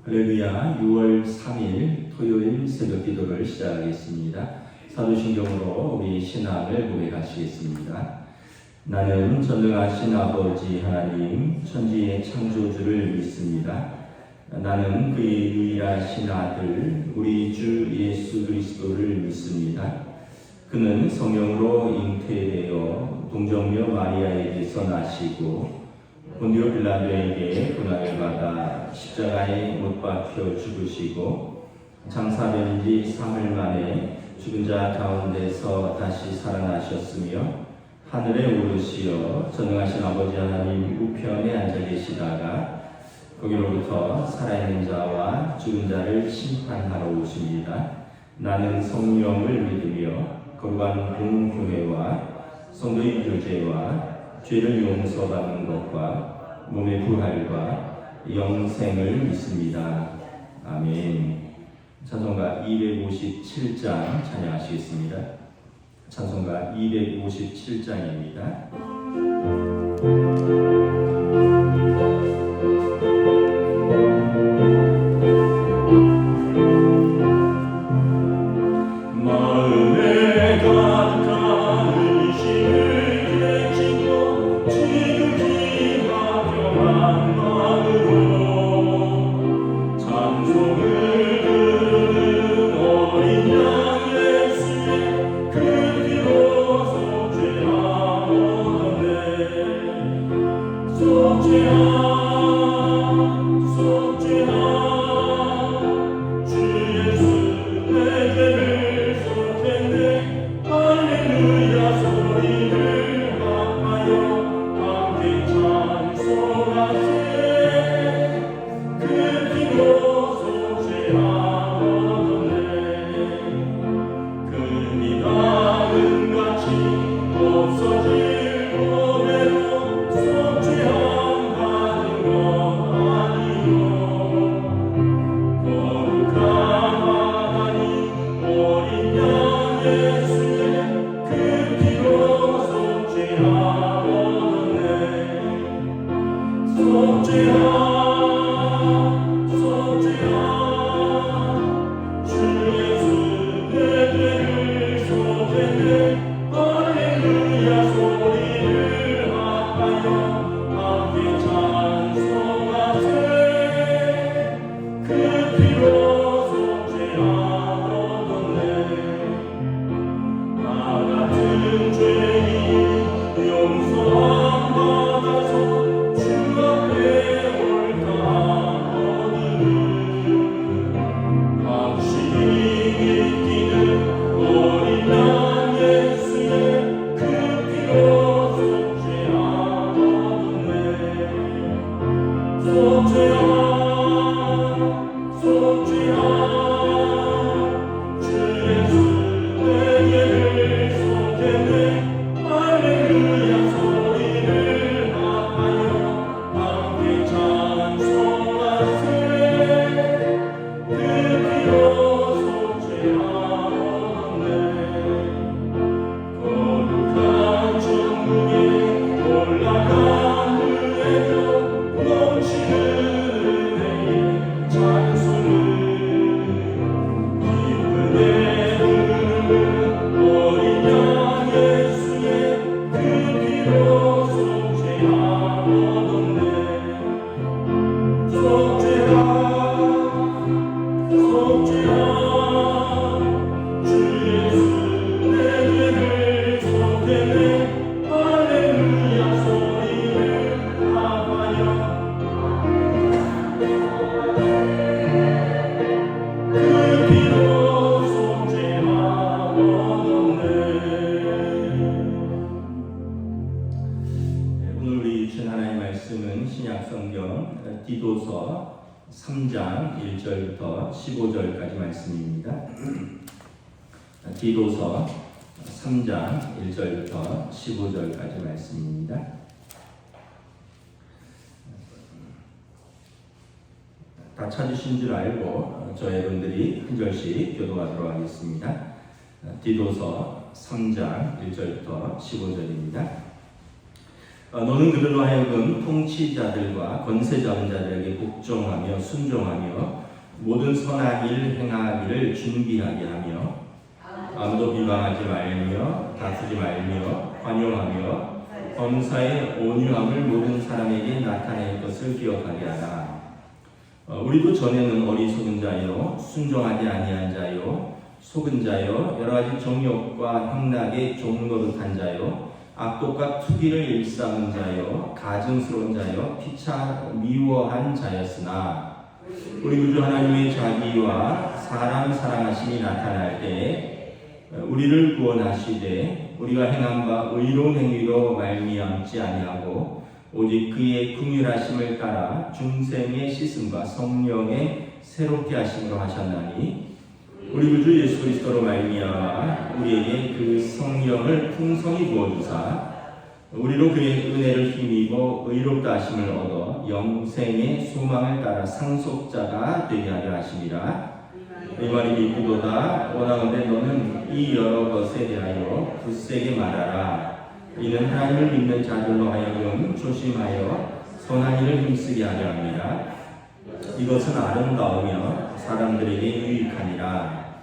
할렐루야. 6월 3일 토요일 새벽 기도를 시작하겠습니다. 사도신경으로 우리 신앙을 고백하시겠습니다. 나는 전능하신 아버지 하나님 천지의 창조주를 믿습니다. 나는 그의 유일하신 아들 우리 주 예수 그리스도를 믿습니다. 그는 성령으로 잉태되어 동정녀 마리아에게서 나시고 본디오 빌라도에게 고난을 받아 십자가에 못 박혀 죽으시고 장사된 지 3일 만에 죽은 자 가운데서 다시 살아나셨으며 하늘에 오르시어 전능하신 아버지 하나님 우편에 앉아 계시다가 거기로부터 살아있는 자와 죽은 자를 심판하러 오십니다. 나는 성령을 믿으며 거룩한 공교회와 성도의 교제와 죄를 용서받는 것과 몸의 부활과 영생을 믿습니다. 아멘. 찬송가 257장 찬양하시겠습니다. 찬송가 257장입니다. 디도서 3장 1절부터 15절까지 말씀입니다. 디도서 3장 1절부터 15절까지 말씀입니다. 다 찾으신 줄 알고 저 여러분들이 한 절씩 교도하도록 하겠습니다. 디도서 3장 1절부터 15절입니다. 너는 그들로 하여금 통치자들과 권세 잡은 자들에게 복종하며 순종하며 모든 선한 일 행하기를 준비하게 하며 아무도 비방하지 말며 다투지 말며 관용하며 범사의 온유함을 모든 사람에게 나타낼 것을 기억하게 하라. 우리도 전에는 어리석은 자요 순종하지 아니한 자요 속은 자요 여러 가지 정욕과 행락의 종노릇한 자요 악독과 투기를 일삼은 자요 가증스러운 자요 피차 미워한 자였으나 우리 구주 하나님의 자비와 사람 사랑하심이 나타날 때에 우리를 구원하시되 우리가 행한 바 의로운 행위로 말미암지 아니하고 오직 그의 긍휼하심을 따라 중생의 씻음과 성령의 새롭게 하심으로 하셨나니 우리 구주 예수 그리스도로 말미암아 우리에게 그 성령을 풍성히 부어주사 우리로 그의 은혜를 힘입어 의롭다 하심을 얻어 영생의 소망을 따라 상속자가 되게 하려 하심이라. 이 말이 이쁘도다. 원하건대 너는 이 여러 것에 대하여 굳세게 말하라. 이는 하나님을 믿는 자들로 하여금 조심하여 선한 일을 힘쓰게 하려 합니다. 이것은 아름다우며 사람들에게 유익하니라.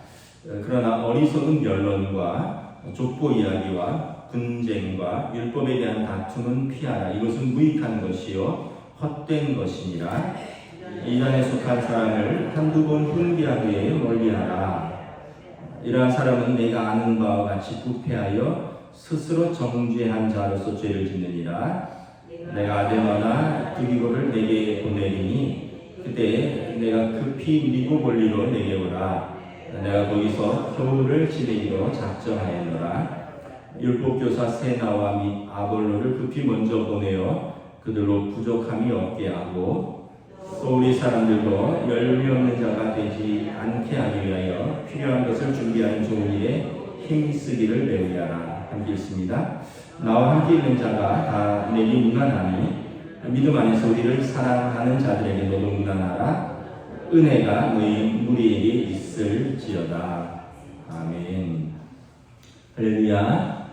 그러나 어리석은 변론과 족보 이야기와 분쟁과 율법에 대한 다툼은 피하라. 이것은 무익한 것이요 헛된 것이니라. 이단에 속한 사람을 한두 번 훈계하기에 멀리하라. 이러한 사람은 내가 아는 바와 같이 부패하여 스스로 정죄한 자로서 죄를 짓느니라. 내가 아데마나 드기고를 내게 보내리니 그때 내가 급히 미고 볼리로 내게 오라. 내가 거기서 겨울을 지내기로 작정하였노라. 율법교사 세나와 및 아볼로를 급히 먼저 보내어 그들로 부족함이 없게 하고 또 우리 사람들도 열매 없는 자가 되지 않게 하기 위하여 필요한 것을 준비하는 좋은 일에 힘쓰기를 배우게 하라. 함께 읽습니다. 나와 함께 있는 자가 다 내게 무난하니 믿음 안에서 우리를 사랑하는 자들에게 너도 무난하라. 은혜가 너희 무리에게 있을지어다. 아멘. 할렐루야.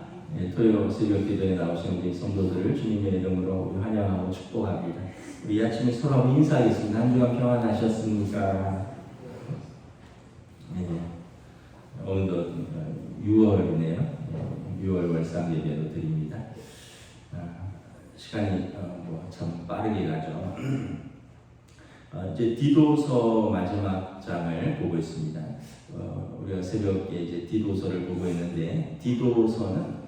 토요 새벽 기도에 나오신 우리 성도들을 주님의 이름으로 환영하고 축복합니다. 우리 아침에 서로 인사하겠습니다. 한 주간 평안하셨습니까? 네. 오늘도 6월이네요. 6월 월상 예배로 드립니다. 시간이 참 빠르게 가죠. 이제 디도서 마지막 장을 보고 있습니다. 우리가 새벽에 이제 디도서를 보고 있는데 디도서는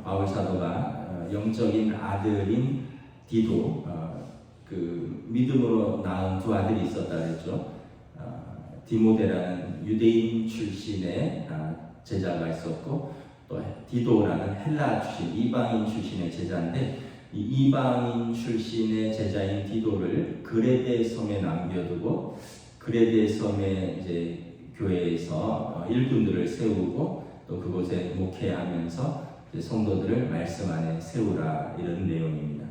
바울 사도가 영적인 아들인 디도, 그 믿음으로 낳은 두 아들이 있었다 그랬죠. 디모데라는 유대인 출신의 제자가 있었고 또 디도라는 헬라 출신, 이방인 출신의 제자인데 이 이방인 출신의 제자인 디도를 그레데 섬에 남겨두고 그레데 섬의 이제 교회에서 일꾼들을 세우고 또 그곳에 목회하면서 성도들을 말씀 안에 세우라 이런 내용입니다.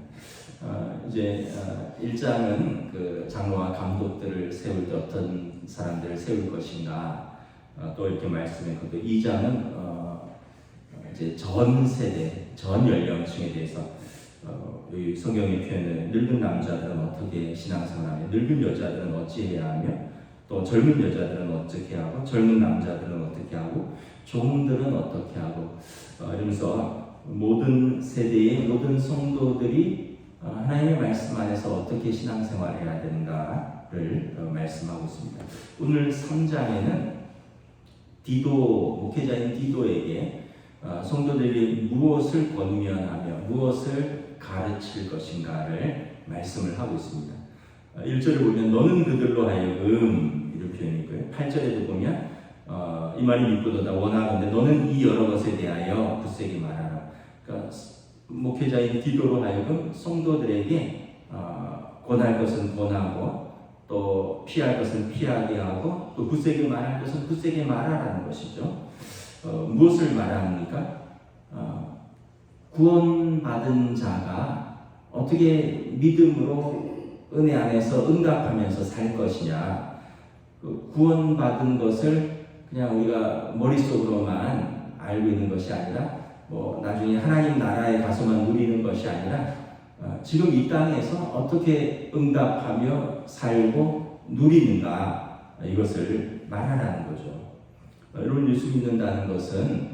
이제 1장은 그 장로와 감독들을 세울 때 어떤 사람들을 세울 것인가 또 이렇게 말씀했고 또 2장은 이제 전 세대, 전 연령층에 대해서 여기 성경의 표현은 늙은 남자들은 어떻게 신앙생활하며 늙은 여자들은 어찌해야 하며 또 젊은 여자들은 어떻게 하고 젊은 남자들은 어떻게 하고 종들은 어떻게 하고 이러면서 모든 세대의 모든 성도들이 하나님의 말씀 안에서 어떻게 신앙생활해야 되는가를 말씀하고 있습니다. 오늘 3장에는 디도, 목회자인 디도에게 성도들이 무엇을 권면하며 무엇을 가르칠 것인가를 말씀을 하고 있습니다. 1절을 보면 너는 그들로 하여금 이런 표현이고요. 8절에도 보면 이 말이 미쁘도다. 원하건대 너는 이 여러 것에 대하여 굳세게 말하라. 그러니까 목회자인 디도로 하여금 성도들에게 권할 것은 권하고 또 피할 것은 피하게 하고 또 굳세게 말할 것은 굳세게 말하라는 것이죠. 무엇을 말합니까? 구원받은 자가 어떻게 믿음으로 은혜 안에서 응답하면서 살 것이냐. 구원받은 것을 그냥 우리가 머릿속으로만 알고 있는 것이 아니라 나중에 하나님 나라에 가서만 누리는 것이 아니라 지금 이 땅에서 어떻게 응답하며 살고 누리는가, 이것을 말하라는 거죠. 여러분, 예수 믿는다는 것은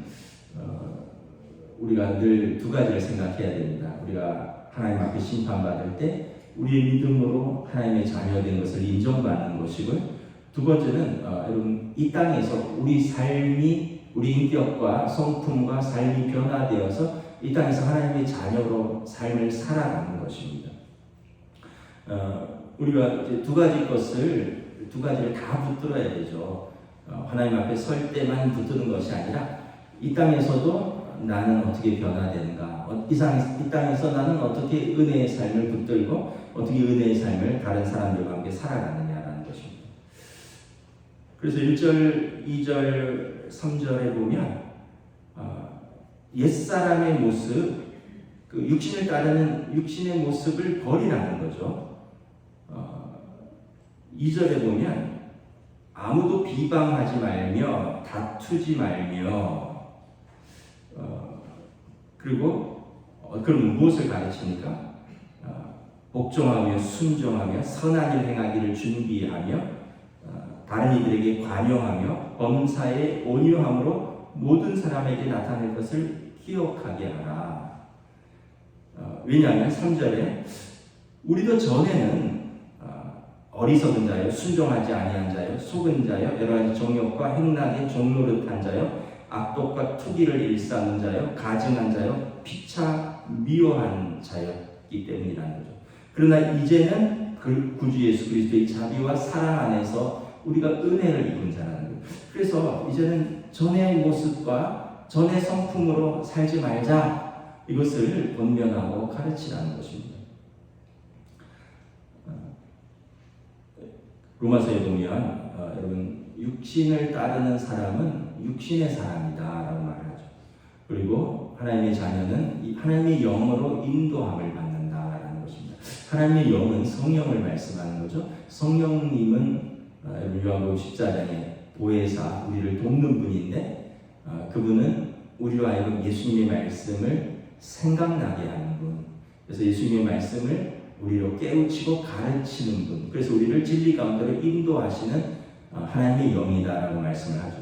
우리가 늘 두 가지를 생각해야 됩니다. 우리가 하나님 앞에 심판받을 때 우리의 믿음으로 하나님의 자녀된 것을 인정받는 것이고, 두 번째는 여러분, 이 땅에서 우리 삶이, 우리 인격과 성품과 삶이 변화되어서 이 땅에서 하나님의 자녀로 삶을 살아가는 것입니다. 우리가 이제 두 가지를 다 붙들어야 되죠. 하나님 앞에 설 때만 붙드는 것이 아니라 이 땅에서도 나는 어떻게 변화되는가, 이 땅에서 나는 어떻게 은혜의 삶을 붙들고 어떻게 은혜의 삶을 다른 사람들과 함께 살아가느냐라는 것입니다. 그래서 1절, 2절, 3절에 보면 옛사람의 모습, 그 육신을 따르는 육신의 모습을 버리라는 거죠. 2절에 보면 아무도 비방하지 말며 다투지 말며, 그리고 그럼 무엇을 가르치니까? 복종하며 순종하며 선한 일 행하기를 준비하며 다른 이들에게 관용하며 범사에 온유함으로 모든 사람에게 나타낼 것을 기억하게 하라. 왜냐하면 3절에 우리도 전에는 어리석은 자요, 순종하지 아니한 자요, 속은 자요, 여러 가지 정욕과 행락에 종노릇한 자요, 악독과 투기를 일삼는 자요, 가증한 자요, 피차 미워한 자였기 때문이라는 거죠. 그러나 이제는 그 구주 예수 그리스도의 자비와 사랑 안에서 우리가 은혜를 입은 자라는 거예요. 그래서 이제는 전의 모습과 전의 성품으로 살지 말자, 이것을 권면하고 가르치라는 것입니다. 로마서에 보면 여러분, 육신을 따르는 사람은 육신의 사람이다 라고 말하죠. 그리고 하나님의 자녀는 하나님의 영으로 인도함을 받는다라는 것입니다. 하나님의 영은 성령을 말씀하는 거죠. 성령님은 요한복음 14장의 보혜사, 우리를 돕는 분인데, 그분은 우리로 하여금 예수님의 말씀을 생각나게 하는 분, 그래서 예수님의 말씀을 우리로 깨우치고 가르치는 분, 그래서 우리를 진리 가운데로 인도하시는 하나님의 영이다라고 말씀을 하죠.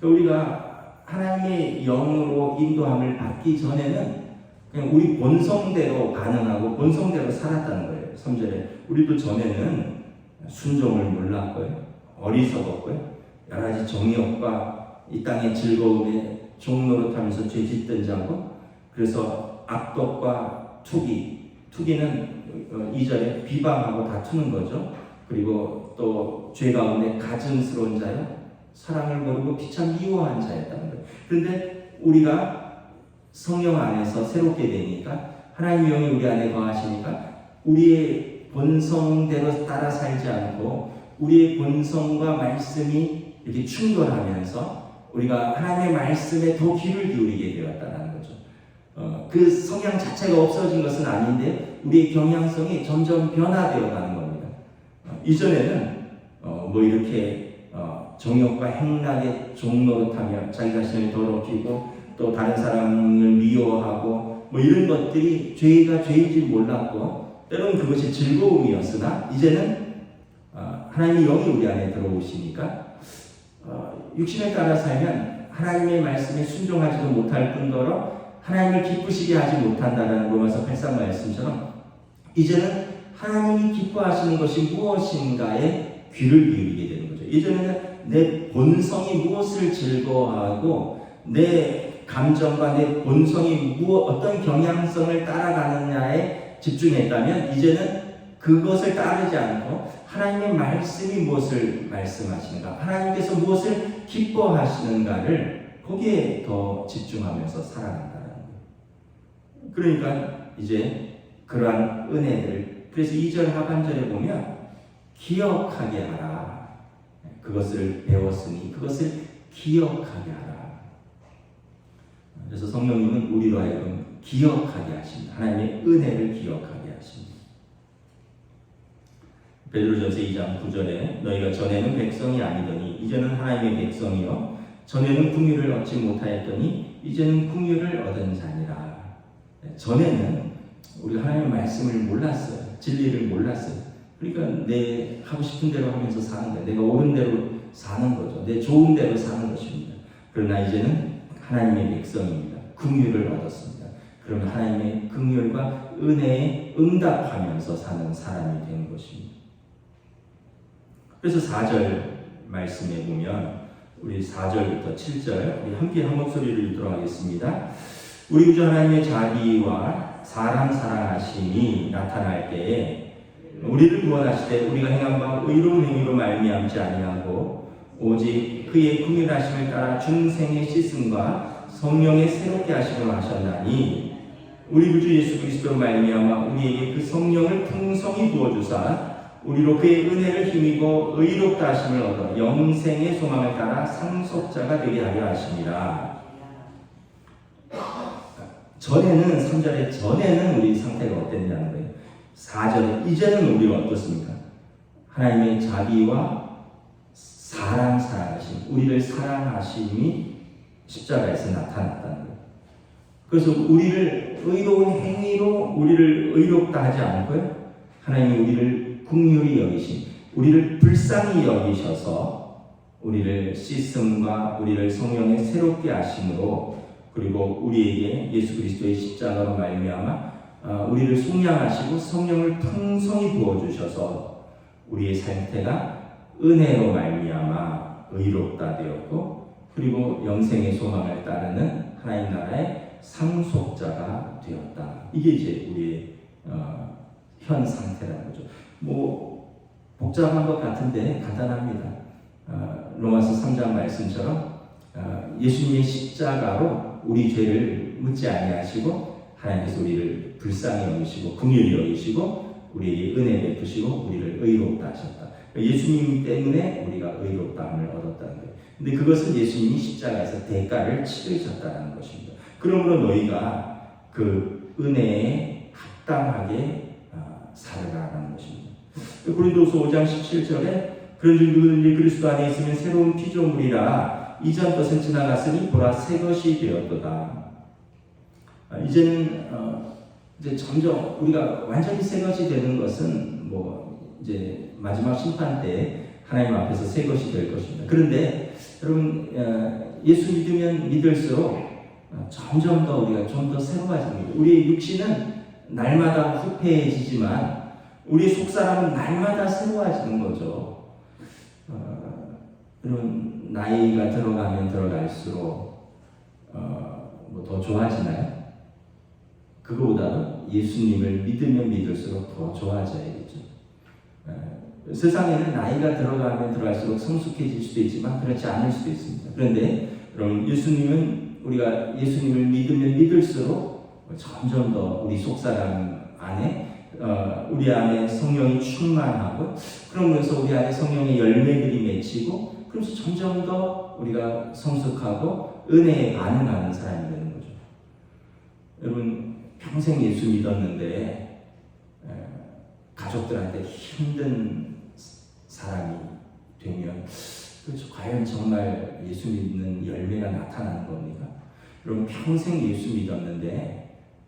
우리가 하나님의 영으로 인도함을 받기 전에는 그냥 우리 본성대로 반응하고 본성대로 살았다는 거예요. 3절에 우리도 전에는 순종을 몰랐고요, 어리석었고요, 여러 가지 정욕과 이 땅의 즐거움에 종노릇하면서 죄짓던 자고, 그래서 악독과 투기는 2절에 비방하고 다투는 거죠. 그리고 또 죄 가운데 가증스러운 자요, 사랑을 모르고 피차 미워한 자였다는 거예요. 그런데 우리가 성령 안에서 새롭게 되니까, 하나님의 영이 우리 안에 거하시니까 우리의 본성대로 따라 살지 않고 우리의 본성과 말씀이 이렇게 충돌하면서 우리가 하나님의 말씀에 더 귀를 기울이게 되었다는 거죠. 그 성향 자체가 없어진 것은 아닌데 우리의 경향성이 점점 변화되어 가는 겁니다. 이전에는 이렇게 정욕과 행락에 종노릇하며 자기 자신을 더럽히고 또 다른 사람을 미워하고 이런 것들이 죄가 죄인지 몰랐고, 때로는 그것이 즐거움이었으나 이제는 하나님의 영이 우리 안에 들어오시니까 육신에 따라 살면 하나님의 말씀에 순종하지도 못할 뿐더러 하나님을 기쁘시게 하지 못한다는 로마서 8장 말씀처럼 이제는 하나님이 기뻐하시는 것이 무엇인가에 귀를 기울이게 되는 거죠. 예전에는 내 본성이 무엇을 즐거워하고 내 감정과 내 본성이 어떤 경향성을 따라가느냐에 집중했다면, 이제는 그것을 따르지 않고 하나님의 말씀이 무엇을 말씀하시는가, 하나님께서 무엇을 기뻐하시는가를 거기에 더 집중하면서 살아간다는 거예요. 그러니까 이제 그러한 은혜들, 그래서 2절 하반절에 보면 기억하게 하라, 그것을 배웠으니 그것을 기억하게 하라. 그래서 성령님은 우리로 하여금 기억하게 하십니다. 하나님의 은혜를 기억하게 하십니다. 베드로전서 2장 9절에 너희가 전에는 백성이 아니더니 이제는 하나님의 백성이요 전에는 긍휼을 얻지 못하였더니 이제는 긍휼을 얻은 자니라. 전에는 우리가 하나님의 말씀을 몰랐어요. 진리를 몰랐어요. 그러니까 내 하고 싶은 대로 하면서 사는 거예요. 내가 옳은 대로 사는 거죠. 내 좋은 대로 사는 것입니다. 그러나 이제는 하나님의 백성입니다. 긍휼을 얻었습니다. 그러면 하나님의 긍휼과 은혜에 응답하면서 사는 사람이 되는 것입니다. 그래서 4절 말씀에 보면 우리 4절부터 7절 우리 함께 한 목소리를 읽도록 하겠습니다. 우리 구주 하나님의 자비와 사람 사랑하심이 나타날 때에 우리를 구원하실 때 우리가 행한 바 의로운 행위로 말미암지 아니하고 오직 그의 긍휼하심을 따라 중생의 씻음과 성령의 새롭게 하심을 하셨나니 우리 구주 예수 그리스도로 말미암아 우리에게 그 성령을 풍성히 부어주사 우리로 그의 은혜를 힘입어 의롭다 하심을 얻어 영생의 소망을 따라 상속자가 되게 하려 하심이라. 전에는 3절에 전에는 우리 상태가 어땠냐는 거예요. 4절에 이제는 우리가 어떻습니까? 하나님의 자비와 사랑하심, 우리를 사랑하심이 십자가에서 나타났다는 거예요. 그래서 우리를 의로운 행위로 우리를 의롭다 하지 않고요. 하나님이 우리를 긍휼히 여기심, 우리를 불쌍히 여기셔서 우리를 씻음과 우리를 성령에 새롭게 하심으로 그리고 우리에게 예수 그리스도의 십자가로 말미암아 우리를 속량하시고 성령을 풍성히 부어주셔서 우리의 상태가 은혜로 말미암아 의롭다 되었고 그리고 영생의 소망을 따르는 하나님 나라의 상속자가 되었다. 이게 이제 우리의 현 상태라는 거죠. 뭐 복잡한 것 같은데 간단합니다. 로마서 3장 말씀처럼 예수님의 십자가로 우리 죄를 묻지 아니하시고 하나님께서 우리를 불쌍히 여기시고 긍휼히 여기시고 우리에게 은혜 베푸시고 우리를 의롭다 하셨다. 예수님 때문에 우리가 의롭다함을 얻었다는 거예요. 근데 그것은 예수님이 십자가에서 대가를 치르셨다는 것입니다. 그러므로 너희가 그 은혜에 합당하게 살아가라는 것입니다. 고린도서 5장 17절에 그런즉 누구든지 그리스도 안에 있으면 새로운 피조물이라 이전 것은 지나갔으니 보라 새 것이 되었도다. 이제는 이제 점점 우리가 완전히 새 것이 되는 것은 뭐 이제 마지막 심판 때 하나님 앞에서 새 것이 될 것입니다. 그런데 여러분 예수 믿으면 믿을수록 점점 더 우리가 좀 더 새로워지는 거예요. 우리의 육신은 날마다 후패해지지만 우리 속사람은 날마다 새로워지는 거죠. 여러분 나이가 들어가면 들어갈수록 뭐 더 좋아지나요? 그거보다도 예수님을 믿으면 믿을수록 더 좋아져야겠죠. 세상에는 나이가 들어가면 들어갈수록 성숙해질 수도 있지만 그렇지 않을 수도 있습니다. 그런데 여러분 우리가 예수님을 믿으면 믿을수록 점점 더 우리 속사람 안에 우리 안에 성령이 충만하고 그러면서 우리 안에 성령의 열매들이 맺히고 그러면서 점점 더 우리가 성숙하고 은혜에 반응하는 사람이 되는 거죠. 여러분 평생 예수 믿었는데 가족들한테 힘든 사람이 되면 그렇죠. 과연 정말 예수 믿는 열매가 나타나는 겁니까? 여러분 평생 예수 믿었는데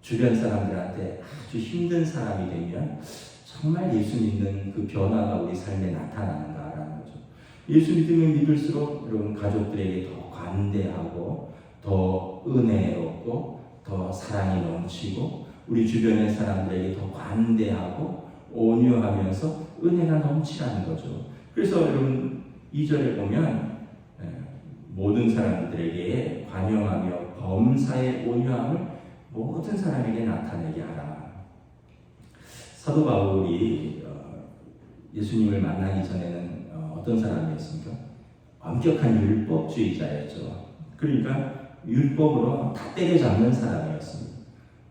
주변 사람들한테 아주 힘든 사람이 되면 정말 예수 믿는 그 변화가 우리 삶에 나타나는가라는 거죠. 예수 믿으면 믿을수록 여러분 가족들에게 더 관대하고 더 은혜롭고 더 사랑이 넘치고 우리 주변의 사람들에게 더 관대하고 온유하면서 은혜가 넘치라는 거죠. 그래서 여러분 2절에 보면 모든 사람들에게 관용하며 범사의 온유함을 모든 사람에게 나타내게 하라. 사도 바울이 예수님을 만나기 전에는 어떤 사람이었습니까? 엄격한 율법주의자였죠. 그러니까 율법으로 다 때려잡는 사람이었습니다.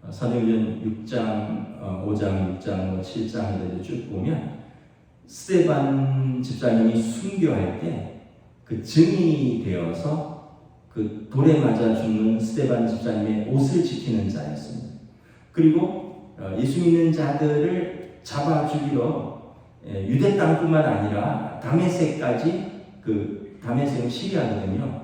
사도행전 6장, 5장, 6장, 7장을 쭉 보면 스데반 집사님이 순교할 때 그 증인이 되어서 그 돌에 맞아 죽는 스데반 집사님의 옷을 지키는 자였습니다. 그리고 예수 믿는 자들을 잡아 죽이러 유대 땅뿐만 아니라 다메섹까지 그 다메섹을 시리하거든요.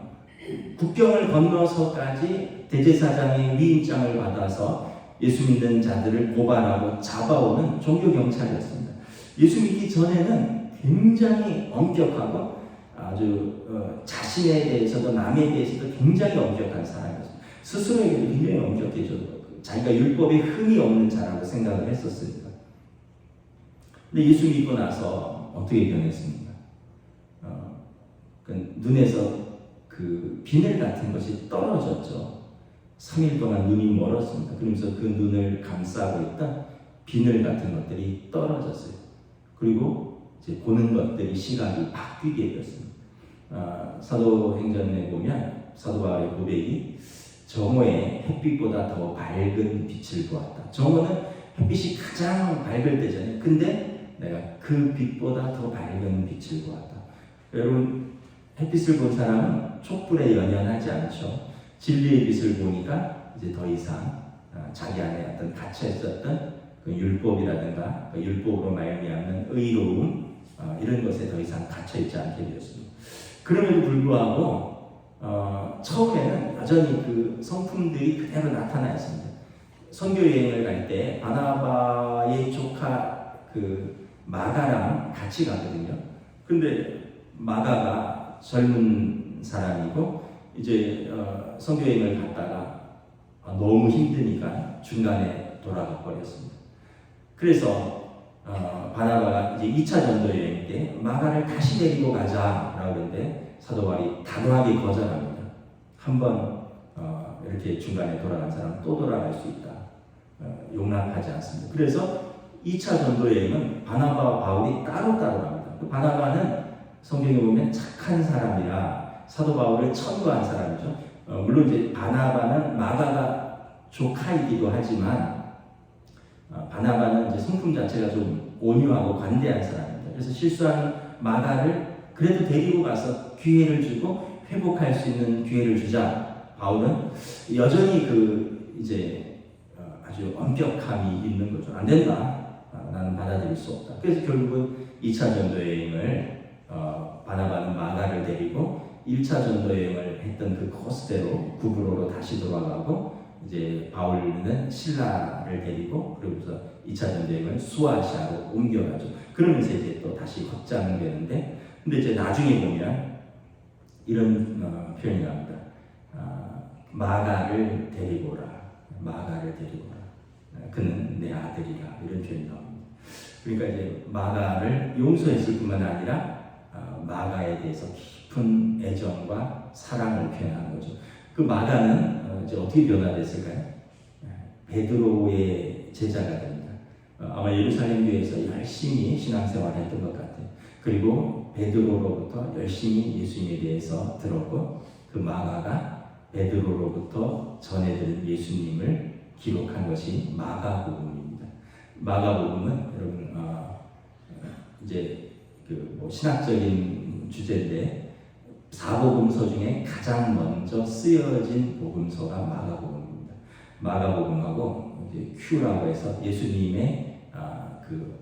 국경을 건너서까지 대제사장의 위임장을 받아서 예수 믿는 자들을 고발하고 잡아오는 종교 경찰이었습니다. 예수 믿기 전에는 굉장히 엄격하고 아주 자신에 대해서도 남에 대해서도 굉장히 엄격한 사람이었습니다. 스스로에게도 굉장히 엄격해졌고 자기가 율법에 흠이 없는 자라고 생각을 했었습니다. 근데 예수 믿고 나서 어떻게 변했습니까? 눈에서 그 비늘 같은 것이 떨어졌죠. 3일 동안 눈이 멀었습니다. 그러면서 그 눈을 감싸고 있던 비늘 같은 것들이 떨어졌어요. 그리고 이제 보는 것들이 시각이 바뀌게 되었습니다. 사도행전에 보면 사도 바울의 고백이 정오에 햇빛보다 더 밝은 빛을 보았다. 정오는 햇빛이 가장 밝을 때잖아요. 근데 내가 그 빛보다 더 밝은 빛을 보았다. 여러분, 햇빛을 본 사람은 촛불에 연연하지 않죠. 진리의 빛을 보니까 이제 더 이상 자기 안에 어떤 갇혀 있었던 그 율법이라든가 그 율법으로 말미암는 의로움 이런 것에 더 이상 갇혀 있지 않게 되었습니다. 그럼에도 불구하고 처음에는 여전히 그 성품들이 그대로 나타나 있습니다. 선교 여행을 갈 때 바나바의 조카 그 마가랑 같이 가거든요. 근데 마가가 젊은 사람이고 이제 선교 여행을 갔다가 너무 힘드니까 중간에 돌아가 버렸습니다. 그래서 바나바가 이제 2차 전도 여행 때 마가를 다시 데리고 가자라고 하는데 사도 바울이 단호하게 거절합니다. 한번 이렇게 중간에 돌아간 사람은 또 돌아갈 수 있다. 용납하지 않습니다. 그래서 2차 전도 여행은 바나바와 바울이 따로따로 갑니다. 바나바는 성경에 보면 착한 사람이라 사도 바울을 천거한 사람이죠. 물론 이제 바나바는 마가가 조카이기도 하지만 바나바는 이제 성품 자체가 좀 온유하고 관대한 사람입니다. 그래서 실수한 마가를 그래도 데리고 가서 기회를 주고 회복할 수 있는 기회를 주자. 바울은 여전히 그 이제 아주 엄격함이 있는 거죠. 안 된다. 나는 받아들일 수 없다. 그래서 결국은 2차 전도 여행을 바나바는 마가를 데리고 1차 전도 여행을 했던 그 코스대로 구브로로 다시 돌아가고 이제 바울은 신라를 데리고 그러면서 2차 전도 여행을 수아시아로 옮겨가죠. 그러면서 이제 또 다시 확장되는데 근데 이제 나중에 보면 이런 표현이 나옵니다. 마가를 데리고 오라. 마가를 데리고 오라. 그는 내 아들이라. 이런 표현이 나옵니다. 그러니까 이제 마가를 용서했을 뿐만 아니라 마가에 대해서 깊은 애정과 사랑을 표현하는 거죠. 그 마가는 이제 어떻게 변화됐을까요? 베드로의 제자가 됩니다. 아마 예루살렘 교회에서 열심히 신앙생활을 했던 것 같아요. 그리고 베드로로부터 열심히 예수님에 대해서 들었고 그 마가가 베드로로부터 전해들은 예수님을 기록한 것이 마가복음입니다. 마가복음은 여러분 이제 그 신학적인 주제인데 사복음서 중에 가장 먼저 쓰여진 복음서가 마가복음입니다. 마가복음하고 이제 큐라고 해서 예수님의 그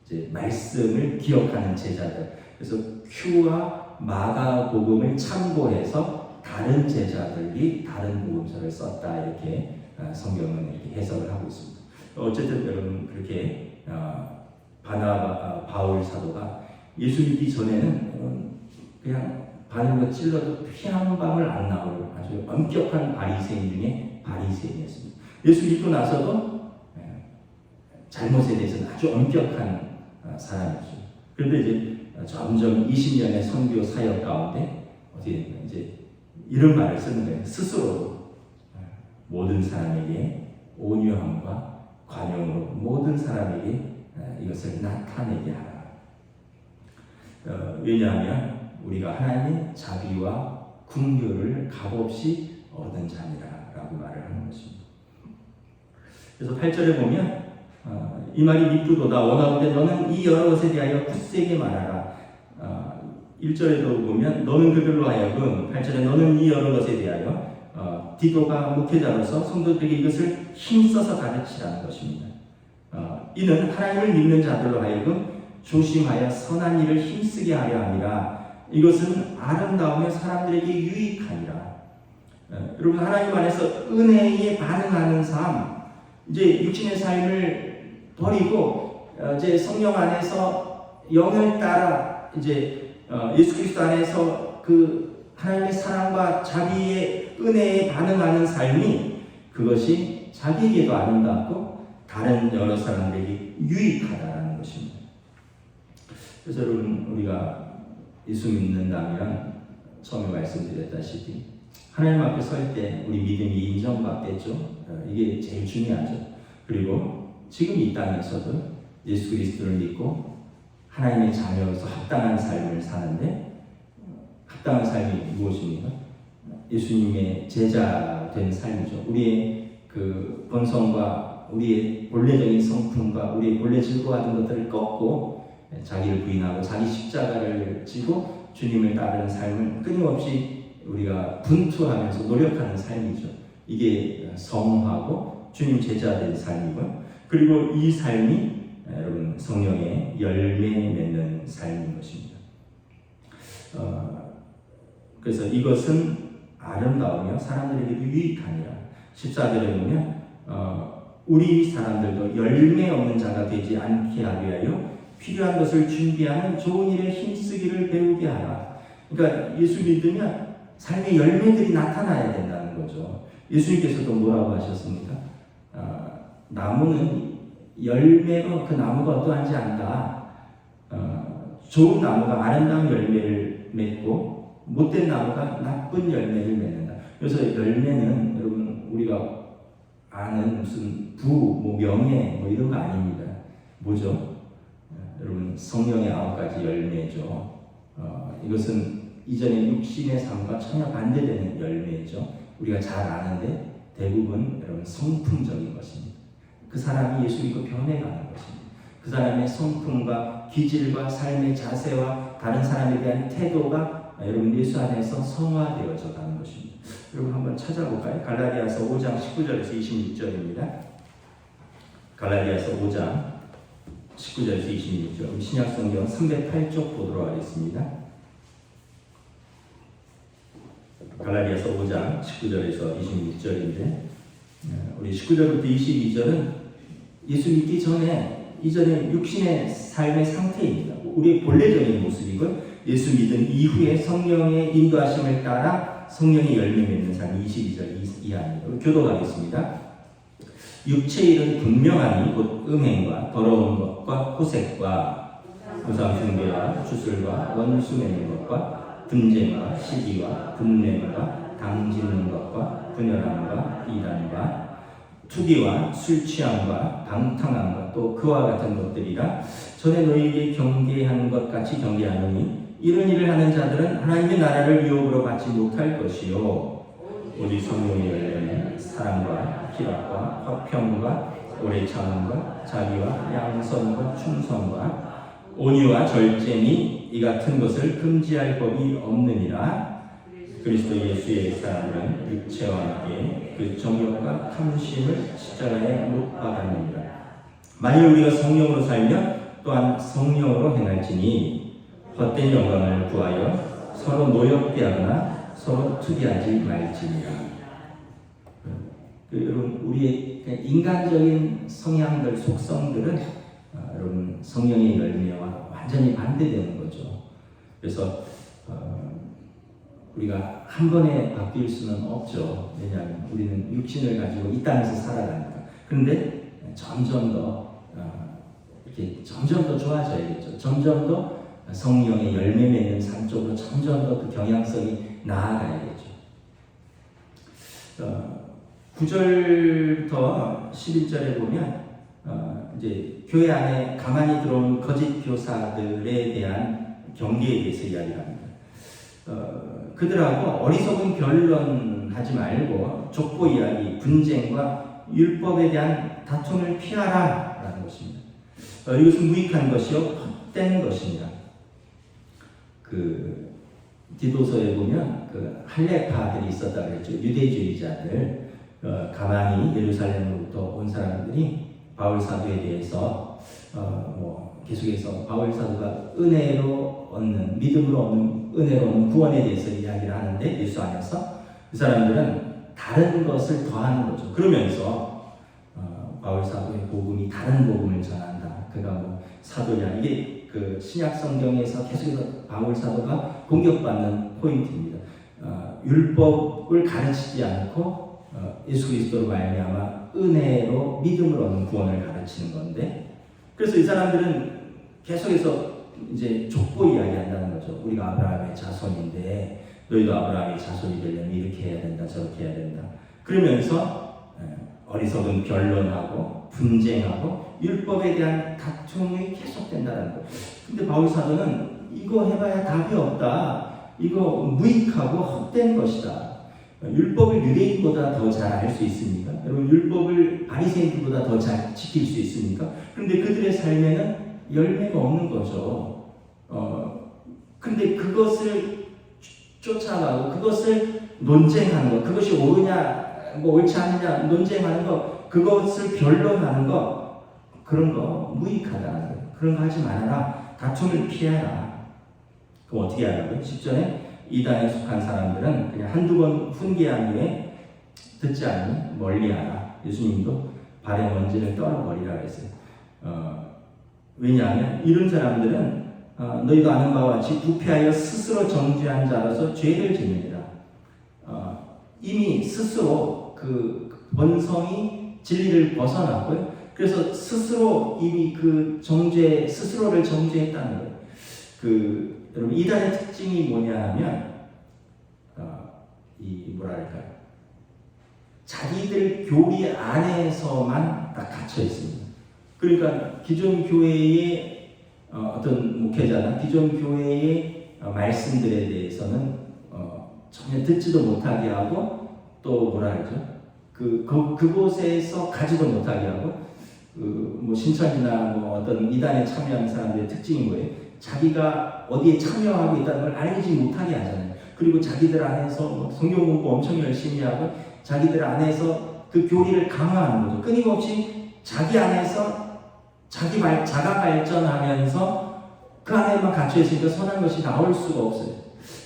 이제 말씀을 기억하는 제자들. 그래서 큐와 마가복음을 참고해서 다른 제자들이 다른 복음서를 썼다 이렇게 성경은 이렇게 해석을 하고 있습니다. 어쨌든 여러분 그렇게 바울 사도가 예수 믿기 전에는 그냥 바늘로 찔러도 피 한 방울 안 나올 아주 엄격한 바리새인 중에 바리새인이었습니다. 예수 믿고 나서도 잘못에 대해서는 아주 엄격한 사람이었죠. 그런데 이제 점점 20년의 선교 사역 가운데 어떻게 됐냐 이제 이런 말을 쓰는 거예요. 스스로 모든 사람에게 온유함과 관용으로 모든 사람에게 이것을 나타내게 하라. 왜냐하면 우리가 하나님의 자비와 긍휼을 값없이 얻은 자니라라고 말을 하는 것입니다. 그래서 8절에 보면 이 말이 미쁘도다 원하건대 너는 이 여러 것에 대하여 굳세게 말하라. 1절에도 보면 너는 그들로 하여금 8절에 너는 이 여러 것에 대하여 디도가 목회자로서 성도들에게 이것을 힘써서 가르치라는 것입니다. 이는 하나님을 믿는 자들로 하여금 조심하여 선한 일을 힘쓰게 하려 함이라. 이것은 아름다우며 사람들에게 유익하니라. 여러분, 하나님 안에서 은혜에 반응하는 삶, 이제 육신의 삶을 버리고 이제 성령 안에서 영을 따라 이제 예수 그리스도 안에서 그 하나님의 사랑과 자비의 은혜에 반응하는 삶이, 그것이 자기에게도 아름답고 다른 여러 사람들에게 유익하다는 것입니다. 그래서 여러분, 우리가 예수 믿는다면 처음에 말씀드렸다시피 하나님 앞에 설 때 우리 믿음이 인정받겠죠. 이게 제일 중요하죠. 그리고 지금 이 땅에서도 예수 그리스도를 믿고 하나님의 자녀로서 합당한 삶을 사는데, 합당한 삶이 무엇입니까? 예수님의 제자 된 삶이죠. 우리의 그 본성과 우리의 본래적인 성품과 우리의 본래 즐거워하던 것들을 꺾고 자기를 부인하고 자기 십자가를 지고 주님을 따르는 삶을 끊임없이 우리가 분투하면서 노력하는 삶이죠. 이게 성화고 주님 제자 된 삶이고요. 그리고 이 삶이 여러분 성령의 열매 맺는 삶인 것입니다. 그래서 이것은 아름다우며 사람들에게도 유익하니라. 14절에 보면 우리 사람들도 열매 없는 자가 되지 않게 하기 위하여 필요한 것을 준비하는 좋은 일에 힘쓰기를 배우게 하라. 그러니까 예수 믿으면 삶의 열매들이 나타나야 된다는 거죠. 예수님께서도 뭐라고 하셨습니까? 나무는 열매로 그 나무가 어떠한지 안다. 좋은 나무가 아름다운 열매를 맺고 못된 나무가 나쁜 열매를 맺는다. 그래서 열매는 여러분 우리가 아는 무슨 뭐 명예 뭐 이런 거 아닙니다. 뭐죠? 여러분 성령의 9가지 열매죠. 이것은 이전의 육신의 삶과 전혀 반대되는 열매죠. 우리가 잘 아는데 대부분 여러분 성품적인 것입니다. 그 사람이 예수 믿고 변해가는 것입니다. 그 사람의 성품과 기질과 삶의 자세와 다른 사람에 대한 태도가 여러분 예수 안에서 성화되어져 가는 것입니다. 여러분 한번 찾아볼까요? 갈라디아서 5장 19절에서 26절입니다. 갈라디아서 5장 19절에서 26절, 신약성경 308쪽 보도록 하겠습니다. 갈라디아서 5장 19절에서 26절인데 우리 19절부터 22절은 예수 믿기 전에 이전의 육신의 삶의 상태입니다. 우리의 본래적인 모습이고 예수 믿은 이후에 성령의 인도하심을 따라 성령의 열매 맺는 삶이 22절 이하입니다. 교도하겠습니다. 육체의 일은 분명하니 곧 음행과 더러운 것과 호색과 우상숭배와 주술과 원수 맺는 것과 분쟁과 시기와 분냄과 당짓는 것과 분열함과 이단과 투기와 술 취함과 방탕함과 또 그와 같은 것들이라. 전에 너희에게 경계한 것 같이 경계하노니 이런 일을 하는 자들은 하나님의 나라를 유업으로 받지 못할 것이요 오직 성령의 열매는 사랑과 희락과 화평과 오래 참음과 자비와 양선과 충성과 온유와 절제니 이 같은 것을 금지할 법이 없느니라. 그리스도 예수의 사람은 육체와 함께 그 정욕과 탐심을 십자가에 못 박았느니라. 만일 우리가 성령으로 살면 또한 성령으로 행할지니 헛된 영광을 구하여 서로 노엽게 하거나 서로 투기하지 말지니라. 여러분 우리의 인간적인 성향들, 속성들은 여러분 성령의 열매와 완전히 반대되는 거죠. 그래서 우리가 한 번에 바뀔 수는 없죠. 왜냐하면 우리는 육신을 가지고 이 땅에서 살아가니까. 그런데 점점 더 이렇게 점점 더 좋아져야겠죠. 점점 더 성령의 열매 맺는 삶 쪽으로 점점 더 그 경향성이 나아가야겠죠. 9절부터 11절에 보면 이제 교회 안에 가만히 들어온 거짓 교사들에 대한 경계에 대해서 이야기합니다. 그들하고 어리석은 변론하지 말고 족보 이야기, 분쟁과 율법에 대한 다툼을 피하라 라는 것입니다. 이것은 무익한 것이요 헛된 것입니다. 그 디도서에 보면 그 할례파들이 있었다 그랬죠. 유대주의자들 가만히 예루살렘으로부터 온 사람들이 바울 사도에 대해서 계속해서 바울 사도가 은혜로 얻는, 믿음으로 얻는, 은혜로 얻는 구원에 대해서 이야기를 하는데, 예수 안에서 그 사람들은 다른 것을 더하는 거죠. 그러면서 바울 사도의 복음이 다른 복음을 전한다. 그가 뭐 사도냐, 이게 그 신약 성경에서 계속해서 바울 사도가 공격받는 포인트입니다. 율법을 가르치지 않고 예수 그리스도로 말미암아 은혜로 믿음을 얻는 구원을 가르치는 건데, 그래서 이 사람들은 계속해서 이제 족보 이야기한다는 거죠. 우리가 아브라함의 자손인데 너희도 아브라함의 자손이 되려면 이렇게 해야 된다, 저렇게 해야 된다. 그러면서 어리석은 변론하고 분쟁하고 율법에 대한 다툼이 계속된다는 거예요. 근데 바울 사도는 이거 해봐야 답이 없다. 이거 무익하고 헛된 것이다. 율법을 유대인보다 더 잘 알 수 있습니까? 여러분, 율법을 바리새인들보다 더 잘 지킬 수 있습니까? 그런데 그들의 삶에는 열매가 없는 거죠. 근데 그것을 쫓아가고 그것을 논쟁하는 것, 그것이 옳으냐, 뭐 옳지 않느냐 논쟁하는 것, 그것을 변론하는 것, 그런 거 무익하다는 거예요. 그런 거 하지 말아라. 다툼을 피해라. 그럼 어떻게 하라고요? 10절에 이단에 속한 사람들은 그냥 한두 번 훈계한 후에 듣지 않으니 멀리하라. 예수님도 발의 먼지를 떨어버리라 그랬어요. 왜냐하면 이런 사람들은 너희도 아는 바와 같이 부패하여 스스로 정죄한 자라서 죄를 짓느니라. 이미 스스로 그 본성이 진리를 벗어났고요. 그래서 스스로 이미 그 스스로를 정죄했다는 거예요. 여러분, 이단의 특징이 뭐냐 하면, 자기들 교리 안에서만 딱 갇혀 있습니다. 그러니까 기존 교회의 어떤 목회자나 기존 교회의 말씀들에 대해서는 전혀 듣지도 못하게 하고, 또 그곳에서 가지도 못하게 하고, 뭐 신천지나 뭐 어떤 이단에 참여하는 사람들의 특징이 뭐예요? 자기가 어디에 참여하고 있다는 걸 알지 못하게 하잖아요. 그리고 자기들 안에서 성경 공부 엄청 열심히 하고 자기들 안에서 그 교리를 강화하는 거죠. 끊임없이 자기 안에서 자가 발전하면서 그 안에만 갇혀 있으니까 선한 것이 나올 수가 없어요.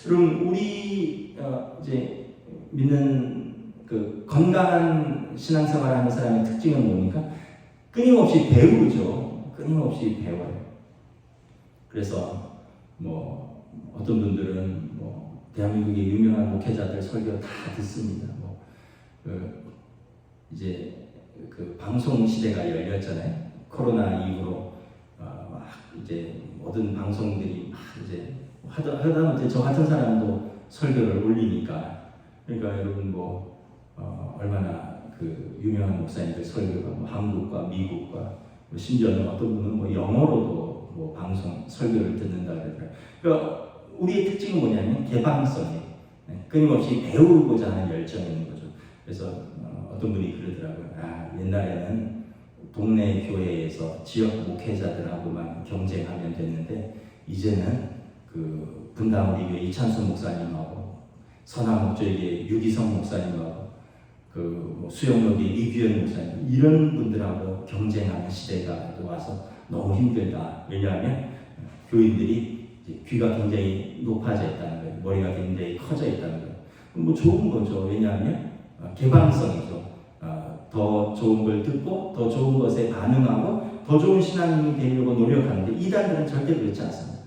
그럼 우리 이제 믿는 그 건강한 신앙생활을 하는 사람의 특징은 뭡니까? 끊임없이 배우죠. 끊임없이 배워요. 그래서 뭐 어떤 분들은 뭐 대한민국의 유명한 목회자들 설교 다 듣습니다. 이제 그 방송 시대가 열렸잖아요. 코로나 이후로 막 이제 모든 방송들이 막 이제 하다못해 저 같은 사람도 설교를 올리니까, 그러니까 여러분 뭐 얼마나 그 유명한 목사님들 설교가 뭐 한국과 미국과 뭐 심지어는 어떤 분은 뭐 영어로도 뭐 방송 설교를 듣는다 그러더라고요. 그러니까 우리의 특징은 뭐냐면 개방성이에요. 끊임없이 배우고자 하는 열정이 있는 거죠. 그래서 어떤 분이 그러더라고요. 옛날에는 동네 교회에서 지역 목회자들하고만 경쟁하면 됐는데 이제는 그 분당 우리 교회 이찬수 목사님하고 선한 목적의 유기성 목사님하고 그 수영역의 이규현 목사님, 이런 분들하고 경쟁하는 시대가 와서 너무 힘들다. 왜냐하면 교인들이 귀가 굉장히 높아져 있다는 거예요. 머리가 굉장히 커져 있다는 거예요. 뭐 좋은 거죠. 왜냐하면 개방성이죠. 더 좋은 걸 듣고 더 좋은 것에 반응하고 더 좋은 신앙인이 되려고 노력하는데, 이단들은 절대 그렇지 않습니다.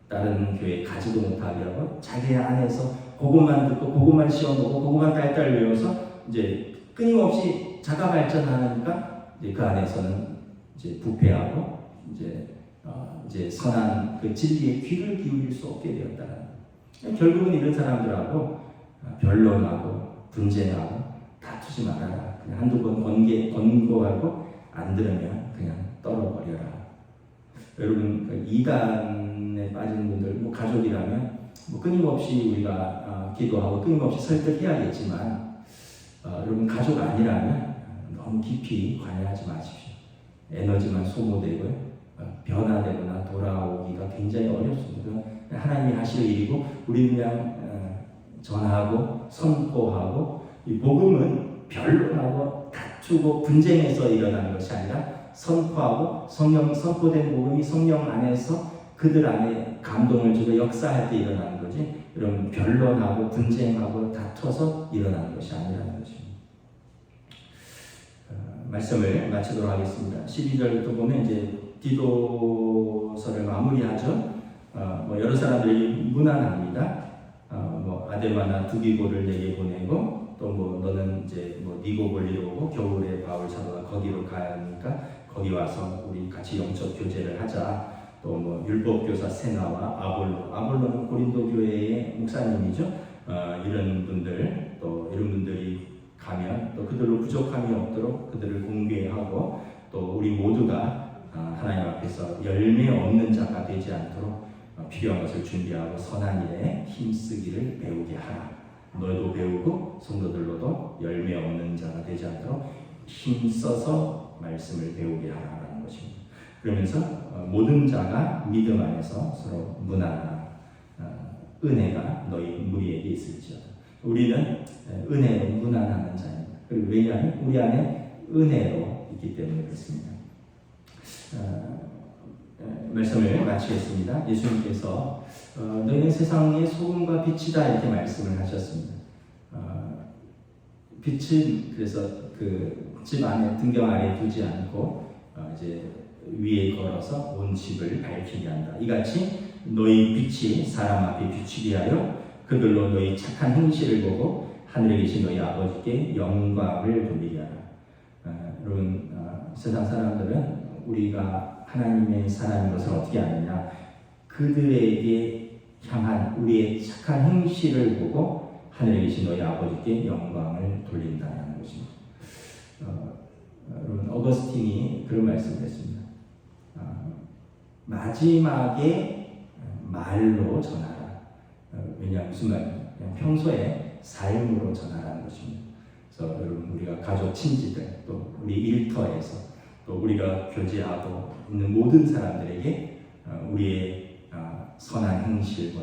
다른 교회에 가지도 못하게 하고 자기 안에서 그것만 듣고 그것만 시험보고 그것만 딸딸 외워서 이제 끊임없이 자가 발전하니까 이제 그 안에서는 이제 부패하고 이제 선한 그 진리에 귀를 기울일 수 없게 되었다. 결국은 이런 사람들하고 변론하고 분쟁하고 다투지 말아라. 그냥 한두 번 권고하고 안 들으면 그냥 떨어버려라. 여러분, 그 이단에 빠진 분들, 뭐 가족이라면 뭐 끊임없이 우리가 기도하고 끊임없이 설득해야겠지만, 여러분 가족 아니라면 너무 깊이 관여하지 마십시오. 에너지만 소모되고요. 변화되거나 돌아오기가 굉장히 어렵습니다. 하나님이 하실 일이고 우리는 그냥 전하고 선포하고, 이 복음은 변론하고 다투고 분쟁해서 일어나는 것이 아니라 선포하고 성령 선포된 복음이 성령 안에서 그들 안에 감동을 주고 역사할 때 일어나는 거지. 여러분 변론하고 분쟁하고 다퉈서 일어나는 것이 아니라는 것입니다. 말씀을 마치도록 하겠습니다. 12절부터 보면 이제 디도서를 마무리하죠. 여러 사람들이 무난합니다. 아데마나 두기고를 내게 보내고 또 너는 이제 니고볼리로 오고 겨울에 바울 사도가 거기로 가야 하니까 거기 와서 우리 같이 영적 교제를 하자. 또 율법 교사 세나와 아볼로는 고린도 교회의 목사님이죠. 이런 분들이 가면 또 그들로 부족함이 없도록 그들을 공개하고 또 우리 모두가 하나님 앞에서 열매 없는 자가 되지 않도록 필요한 것을 준비하고 선한 일에 힘쓰기를 배우게 하라. 너희도 배우고 성도들로도 열매 없는 자가 되지 않도록 힘써서 말씀을 배우게 하라는 것입니다. 그러면서 모든 자가 믿음 안에서 서로 무난하라. 은혜가 너희 무리에게 있을지어다. 우리는 은혜로 무난하는 자입니다. 그리고 왜냐하면 우리 안에 은혜로 있기 때문에 그렇습니다. 말씀을 마치겠습니다. 예수님께서 너희는 세상의 소금과 빛이다 이렇게 말씀을 하셨습니다. 빛은 그래서 그 집 안에 등경 아래 두지 않고 이제 위에 걸어서 온 집을 밝히게 한다. 이같이 너희 빛이 사람 앞에 비추게 하여 그들로 너희 착한 행실을 보고 하늘에 계신 너희 아버지께 영광을 돌리게 하라. 여러분 세상 사람들은 우리가 하나님의 사람인 것을 어떻게 아느냐? 그들에게 향한 우리의 착한 행실을 보고 하늘에 계신 너희 아버지께 영광을 돌린다는 것입니다. 여러분 어거스틴이 그런 말씀을 했습니다. 마지막에 말로 전하라. 왜냐하면 무슨 말이냐? 평소에 삶으로 전하라는 것입니다. 그래서 여러분 우리가 가족 친지들 또 우리 일터에서 또 우리가 교제하고 있는 모든 사람들에게 우리의 선한 행실과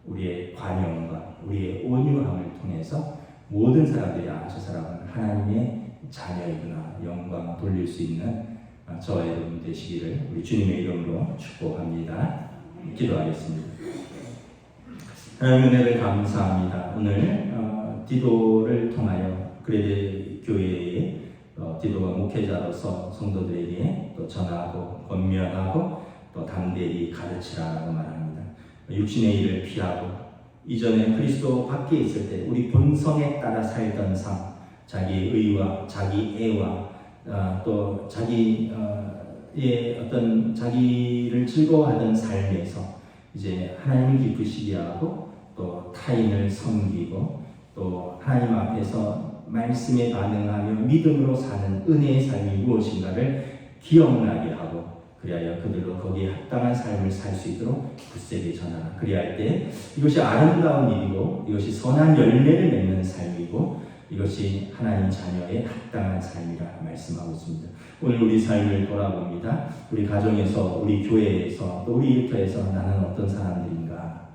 우리의 관용과 우리의 온유함을 통해서 모든 사람들이 저 사람은 하나님의 자녀이구나 영광 돌릴 수 있는 저와 여러분 되시기를 우리 주님의 이름으로 축복합니다. 기도하겠습니다. 하나님 은혜를 감사합니다. 오늘 디도를 통하여 그레데 교회의 디도가 목회자로서 성도들에게 또 전하고 권면하고 또 담대히 가르치라고 말합니다. 육신의 일을 피하고 이전에 그리스도 밖에 있을 때 우리 본성에 따라 살던 삶, 자기의 의와 자기 애와 또 자기의 어떤 자기를 즐거워하던 삶에서 이제 하나님을 기쁘시게 하고 또 타인을 섬기고 또 하나님 앞에서 말씀에 반응하며 믿음으로 사는 은혜의 삶이 무엇인가를 기억나게 하고 그리하여 그들로 거기에 합당한 삶을 살 수 있도록 굳세게 전하라. 그리할 때 이것이 아름다운 일이고 이것이 선한 열매를 맺는 삶이고 이것이 하나님 자녀의 합당한 삶이라 말씀하고 있습니다. 오늘 우리 삶을 돌아봅니다. 우리 가정에서, 우리 교회에서, 또 우리 일터에서 나는 어떤 사람들인가?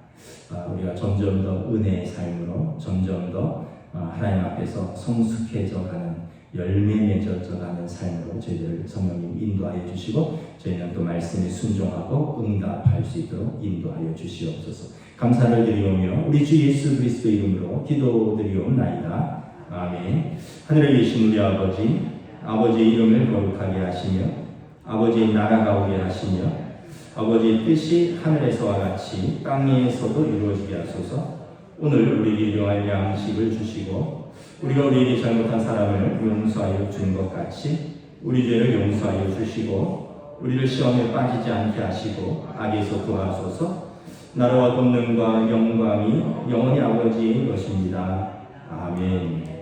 우리가 점점 더 은혜의 삶으로 점점 더 하나님 앞에서 성숙해져 가는 열매 맺어져 가는 삶으로 저희들을 성령님 인도하여 주시고 저희는 또 말씀에 순종하고 응답할 수 있도록 인도하여 주시옵소서. 감사를 드리오며 우리 주 예수 그리스도 이름으로 기도드리옵나이다. 아멘. 하늘에 계신 우리 아버지의 이름을 거룩하게 하시며 아버지의 나라가 오게 하시며 아버지의 뜻이 하늘에서와 같이 땅에서도 이루어지게 하소서. 오늘 우리에게 일용할 양식을 주시고 우리가 우리에게 잘못한 사람을 용서하여 준 것 같이 우리 죄를 용서하여 주시고 우리를 시험에 빠지지 않게 하시고 악에서 구하소서. 나라와 권능과 영광이 영원히 아버지의 것입니다. 아멘.